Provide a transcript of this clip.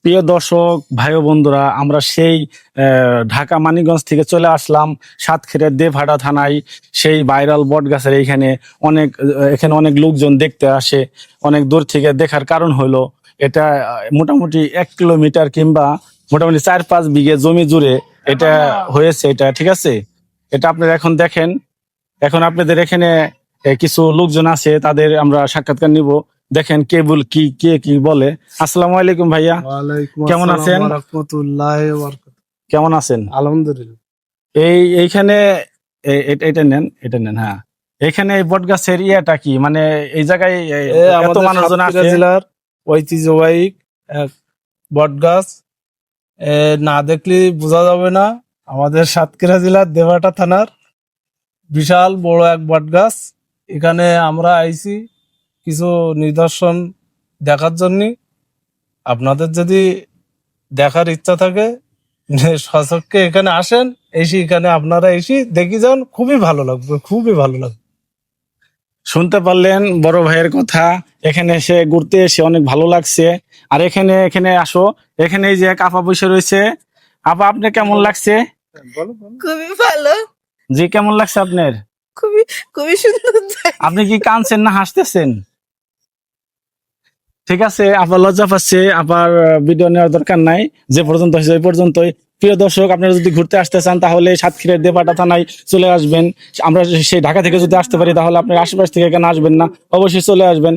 প্রিয় দর্শক ভাই ও বন্ধুরা, আমরা সেই ঢাকা মানিকগঞ্জ থেকে চলে আসলাম সাতক্ষীরার দেবহাটা থানায়। সেই ভাইরাল বট গাছের এখানে অনেক লোকজন দেখতে আসে। অনেক দূর থেকে দেখার কারণ হলো এটা মোটামুটি 1 কিলোমিটার কিংবা মোটামুটি 4-5 বিঘে জমি জুড়ে এটা হয়েছে। এটা ঠিক আছে, এটা আপনারা এখন দেখেন। এখন আপনাদের এখানে কিছু লোকজন আছে, তাদের আমরা সাক্ষাৎকার নিব। দেখেন কে কি বলে। আসসালামু আলাইকুম ভাইয়া, ওয়ালাইকুম কেমন আসসালাম আছেন? ওয়া রাহমাতুল্লাহি ওয়া বারাকাতুহু। কেমন আছেন? আলহামদুলিল্লাহ। এইখানে এটা নেন। হ্যাঁ, এখানে এই বট গাছের ইয়েটা কি, মানে এই জায়গায় এত আমাদের মানুষজন সাতক্ষীরা আসে। জেলার ঐতিহ্যবাহী এক বট গাছ। না দেখলে বোঝা যাবে না, আমাদের সাতক্ষীরা জেলার দেবহাটা থানার বিশাল বড় এক বট গাছ। এখানে আমরা আইছি কিছু নিদর্শন দেখার জন্য। আপনাদের যদি দেখার ইচ্ছা থাকে সচক্ষে এখানে আসেন, এখানে আপনারা দেখি যান, খুবই ভালো লাগবে, খুবই ভালো লাগবে। শুনতে পারলেন বড় ভাইয়ের কথা। এখানে এসে ঘুরতে এসে অনেক ভালো লাগছে। আর এখানে এখানে আসো, এখানে এই যে এক আপা বসে রয়েছে। আপা, আপনি কেমন লাগছে? খুবই ভালো, জি, কেমন লাগছে আপনার? খুবই খুবই সুন্দর জায়গা। আপনি কি কাঁদছেন না হাসতেছেন? ঠিক আছে, আবার লজ্জা পাচ্ছে, আবার ভিডিও নেওয়ার দরকার নাই। যে পর্যন্ত হয়েছে ওই পর্যন্তই। প্রিয় দর্শক, আপনারা যদি ঘুরতে আসতে চান তাহলে সাতক্ষীরার দেবহাটা থানায় চলে আসবেন। আমরা সেই ঢাকা থেকে যদি আসতে পারি তাহলে আপনার আশেপাশ থেকে এখানে আসবেন না, অবশ্যই চলে আসবেন।